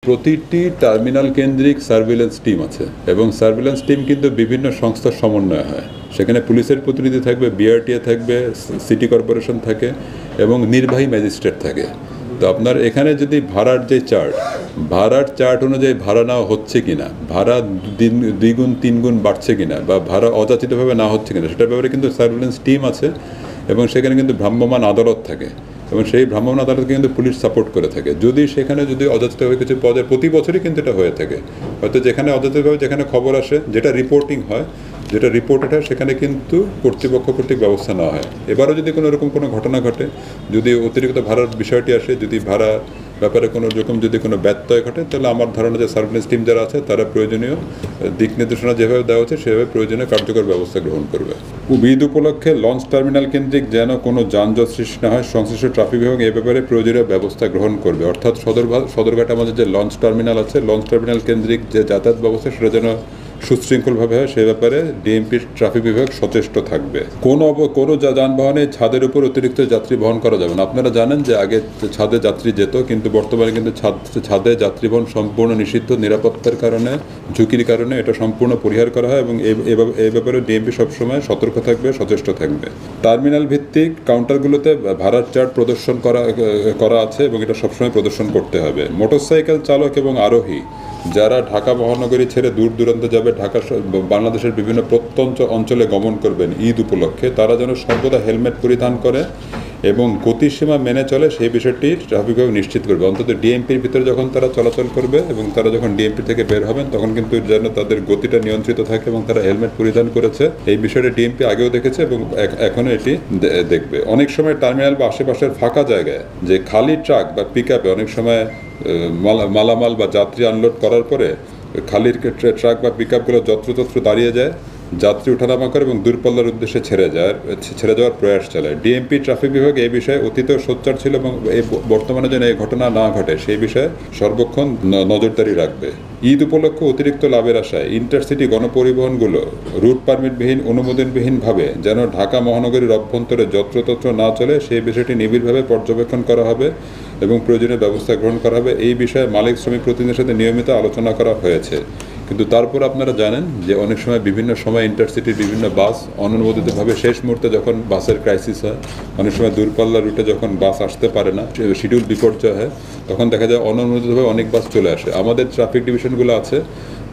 প্রতিটি টার্মিনাল কেন্দ্রিক surveillance team আছে এবং সার্ভিলেন্স টিম কিন্তু বিভিন্ন সংস্থার সমন্বয় হয়। সেখানে পুলিশের প্রতিনিধি থাকবে, বিআরটিএ থাকবে, সিটি কর্পোরেশন থাকে এবং নির্বাহী ম্যাজিস্ট্রেট থাকে। তো আপনার এখানে যদি ভাড়ার যে ভাড়ার চার্ট অনুযায়ী ভাড়া নেওয়া হচ্ছে কিনা, ভাড়া দ্বিগুণ তিনগুণ বাড়ছে কিনা, বা ভাড়া অযাচিতভাবে না হচ্ছে কিনা, সেটার ব্যাপারে কিন্তু সার্ভিলেন্স টিম আছে এবং সেখানে কিন্তু ভ্রাম্যমাণ আদালত থাকে এবং সেই ভ্রাম্যমাণ আদালতকে কিন্তু পুলিশ সাপোর্ট করে থাকে। সেখানে যদি অযাচিতভাবে কিছু পাওয়া যায়, প্রতি বছরই কিন্তু এটা হয়ে থাকে। হয়তো যেখানে অযাচিতভাবে যেখানে খবর আসে, যেটা রিপোর্টিং হয়, যেটা রিপোর্টেড হয়, সেখানে কিন্তু কর্তৃপক্ষ কর্তৃক ব্যবস্থা নেওয়া হয়। এবারও যদি কোনো এরকম কোনো ঘটনা ঘটে, যদি অতিরিক্ত ভাড়ার বিষয়টি আসে, যদি ভাড়া ব্যাপারে কোনো রকম যদি কোনো ব্যত্যয় ঘটে, তাহলে আমার ধারণা যে সার্ভিলেন্স টিম যারা আছে তারা প্রয়োজনীয় দিক নির্দেশনা যেভাবে দেওয়া হচ্ছে সেভাবে প্রয়োজনীয় কার্যকর ব্যবস্থা গ্রহণ করবে। ঈদ উপলক্ষে লঞ্চ টার্মিনাল কেন্দ্রিক যেন কোনো যানজট সৃষ্টি না হয়, সংশ্লিষ্ট ট্রাফিক বিভাগ এ ব্যাপারে প্রয়োজনীয় ব্যবস্থা গ্রহণ করবে। অর্থাৎ সদরঘাট আমাদের যে লঞ্চ টার্মিনাল আছে, লঞ্চ টার্মিনাল কেন্দ্রিক যে যাতায়াত ব্যবস্থা সেটা যেন সুশৃঙ্খলভাবে হয়, সে ব্যাপারে ডিএমপির ট্রাফিক বিভাগ সচেষ্ট থাকবে। কোনো যানবাহনে ছাদের উপর অতিরিক্ত যাত্রী বহন করা যাবে না। আপনারা জানেন যে আগে ছাদে যাত্রী যেত, কিন্তু বর্তমানে কিন্তু ছাদে যাত্রী বহন সম্পূর্ণ নিষিদ্ধ। নিরাপত্তার কারণে, ঝুঁকির কারণে এটা সম্পূর্ণ পরিহার করা হয় এবং এই ব্যাপারে ডিএমপি সবসময় সতর্ক থাকবে, সচেষ্ট থাকবে। টার্মিনাল ভিত্তিক কাউন্টারগুলোতে ভাড়ার চার্ট প্রদর্শন করা আছে এবং এটা সবসময় প্রদর্শন করতে হবে। মোটরসাইকেল চালক এবং আরোহী যারা ঢাকা মহানগরী ছেড়ে দূর দূরান্তে যাবে, বাংলাদেশের বিভিন্ন প্রত্যন্ত অঞ্চলে গমন করবেন ঈদ উপলক্ষে, তারা যেন সর্বদা হেলমেট পরিধান করে এবং গতিসীমা মেনে চলে, সেই বিষয়টি ট্রাফিক বিভাগ নিশ্চিত করবে। অন্তত ডিএমপির ভিতরে যখন তারা চলাচল করবে এবং তারা যখন ডিএমপি থেকে বের হবেন, তখন কিন্তু যেন তাদের গতিটা নিয়ন্ত্রিত থাকে এবং তারা হেলমেট পরিধান করেছে। এই বিষয়টা ডিএমপি আগেও দেখেছে এবং এখনও এটি দেখবে। অনেক সময় টার্মিনাল বা আশেপাশের ফাঁকা জায়গায় যে খালি ট্রাক বা পিক আপে অনেক সময় মালামাল বা যাত্রী আনলোড করার পরে খালি ট্রাক বা পিক আপগুলো যত্রতত্র দাঁড়িয়ে যায়, যাত্রী ওঠানামা করে এবং দূরপাল্লার উদ্দেশ্যে ছেড়ে যাওয়ার প্রয়াস চালায়। ডিএমপি ট্রাফিক বিভাগ এই বিষয়ে অতীতেও সোচ্চার ছিল এবং বর্তমানে যেন এই ঘটনা না ঘটে সেই বিষয়ে সর্বক্ষণ নজরদারি রাখবে। ঈদ উপলক্ষে অতিরিক্ত লাভের আশায় ইন্টারসিটি গণপরিবহনগুলো রুট পারমিটবিহীন, অনুমোদনবিহীনভাবে যেন ঢাকা মহানগরীর অভ্যন্তরে যত্রতত্র না চলে, সেই বিষয়টি নিবিড়ভাবে পর্যবেক্ষণ করা হবে এবং প্রয়োজনীয় ব্যবস্থা গ্রহণ করা হবে। এই বিষয়ে মালিক শ্রমিক প্রতিনিধিদের সাথে নিয়মিত আলোচনা করা হয়েছে। কিন্তু তারপর আপনারা জানেন যে অনেক সময় বিভিন্ন সময় ইন্টারসিটির বিভিন্ন বাস অনুমোদিতভাবে শেষ মুহূর্তে যখন বাসের ক্রাইসিস হয়, অনেক সময় দূরপাল্লার রুটে যখন বাস আসতে পারে না, শিডিউল বিপর্যয় হয়, তখন দেখা যায় অনুমোদিতভাবে অনেক বাস চলে আসে। আমাদের ট্রাফিক ডিভিশনগুলো আছে,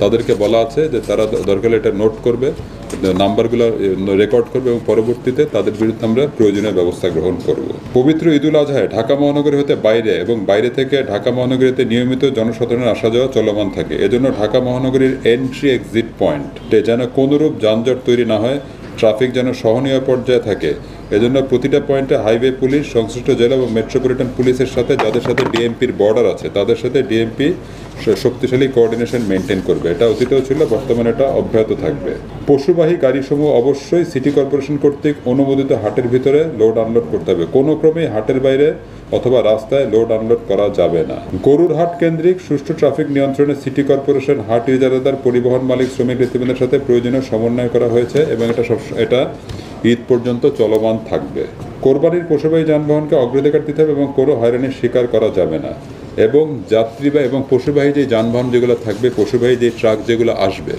তাদেরকে বলা আছে যে তারা দরকার এটা নোট করবে, নাম্বারগুলো রেকর্ড করবে এবং পরবর্তীতে তাদের বিরুদ্ধে আমরা প্রয়োজনীয় ব্যবস্থা গ্রহণ করব। পবিত্র ঈদুল আজহায় ঢাকা মহানগরী হতে বাইরে এবং বাইরে থেকে ঢাকা মহানগরীতে নিয়মিত জনসাধারণের আসা যাওয়া চলমান থাকে। এজন্য ঢাকা মহানগরীর এন্ট্রি এক্সিট পয়েন্টে যেন কোনোরূপ যানজট তৈরি না হয়, ট্রাফিক যেন সহনীয় পর্যায়ে থাকে, এজন্য প্রতিটা পয়েন্টে হাইওয়ে পুলিশ, সংশ্লিষ্ট জেলা এবং মেট্রোপলিটন পুলিশের সাথে, যাদের সাথে ডিএমপির বর্ডার আছে, তাদের সাথে ডিএমপি শক্তিশালী কোঅর্ডিনেশন মেনটেন করবে। এটা অতীতেও ছিল, বর্তমানে এটা অব্যাহত থাকবে। পশুবাহী গাড়িসমূহ অবশ্যই সিটি কর্পোরেশন কর্তৃক অনুমোদিত হাটের ভিতরে লোড আনলোড করতে হবে। কোনো ক্রমেই হাটের বাইরে অথবা রাস্তায় লোড আনলোড করা যাবে না। গরুর হাট কেন্দ্রিক সুষ্ঠু ট্রাফিক নিয়ন্ত্রণে সিটি কর্পোরেশন, হাট ইজারাদার, পরিবহন মালিক, শ্রমিক নেতৃবৃন্দের সাথে প্রয়োজনীয় সমন্বয় করা হয়েছে এবং এটা ঈদ পর্যন্ত চলমান থাকবে। কোরবানির পশুবাহী যানবাহনকে অগ্রাধিকার দিতে হবে এবং কোনো হয়রানির শিকার করা যাবে না। এবং যাত্রীবাহী এবং পশুবাহী যে যানবাহন যেগুলো থাকবে, পশুবাহী যে ট্রাক যেগুলো আসবে,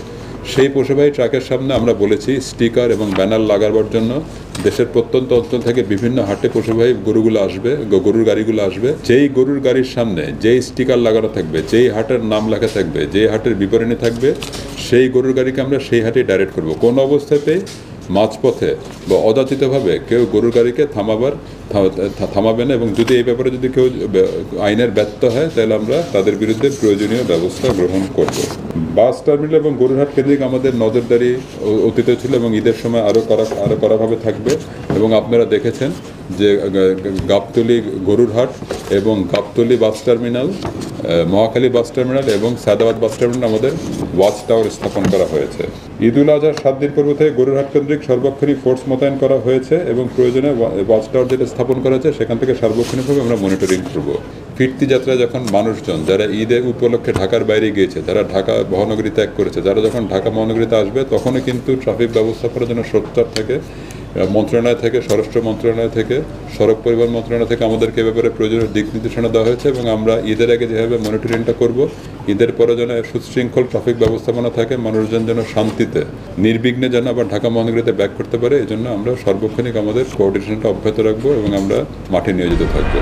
সেই পশুবাহী ট্রাকের সামনে আমরা বলেছি স্টিকার এবং ব্যানার লাগাবার জন্য। দেশের প্রত্যন্ত অঞ্চল থেকে বিভিন্ন হাটে পশুবাহী গরুর গাড়িগুলো আসবে। যেই গরুর গাড়ির সামনে যেই স্টিকার লাগানো থাকবে, যেই হাটের নাম লেখা থাকবে, যেই হাটের বিবরণী থাকবে, সেই গরুর গাড়িকে আমরা সেই হাটেই ডাইরেক্ট করব। কোনো অবস্থাতেই মাঝপথে বা অযাচিতভাবে কেউ গরুর গাড়িকে থামাবে না এবং যদি এই ব্যাপারে যদি কেউ আইনের ব্যর্থ হয়, তাহলে আমরা তাদের বিরুদ্ধে প্রয়োজনীয় ব্যবস্থা গ্রহণ করব। বাস টার্মিনাল এবং গরুরহাট কেন্দ্রিক আমাদের নজরদারি অতীতে ছিল এবং ঈদের সময় আরও কড়াভাবে থাকবে। এবং আপনারা দেখেছেন যে গাবতলী গরুরহাট এবং Gabtoli bus terminal, Mohakhali bus terminal এবং সায়দাবাদ বাস টার্মিনাল আমাদের ওয়াচ টাওয়ার স্থাপন করা হয়েছে। ঈদুল আজহার 7 দিন পূর্ব থেকে গরুরহাট কেন্দ্রিক সর্বক্ষণিক ফোর্স মোতায়েন করা হয়েছে এবং প্রয়োজনে ওয়াচ টাওয়ার যেটা স্থাপন করা হয়েছে সেখান থেকে সার্বক্ষণিকভাবে আমরা মনিটরিং করব। ফিরতি যাত্রায় যখন মানুষজন যারা ঈদের উপলক্ষে ঢাকার বাইরে গিয়েছে, যারা ঢাকা মহানগরী ত্যাগ করেছে, যারা যখন ঢাকা মহানগরীতে আসবে, তখনও কিন্তু ট্রাফিক ব্যবস্থাপনার জন্য সোচ্চার থাকে মন্ত্রণালয় থেকে, স্বরাষ্ট্র মন্ত্রণালয় থেকে, সড়ক পরিবহন মন্ত্রণালয় থেকে আমাদেরকে এ ব্যাপারে প্রয়োজনীয় দিক নির্দেশনা দেওয়া হয়েছে এবং আমরা ঈদের আগে যেভাবে মনিটরিংটা করব, ঈদের পরে যেন সুশৃঙ্খল ট্রাফিক ব্যবস্থাপনা থাকে, মানুষজন যেন শান্তিতে নির্বিঘ্নে যেন আবার ঢাকা মহানগরীতে ব্যাক করতে পারে, এই জন্য আমরা সার্বক্ষণিক আমাদের কোঅর্ডিনেশনটা অব্যাহত রাখবো এবং আমরা মাঠে নিয়োজিত থাকবো।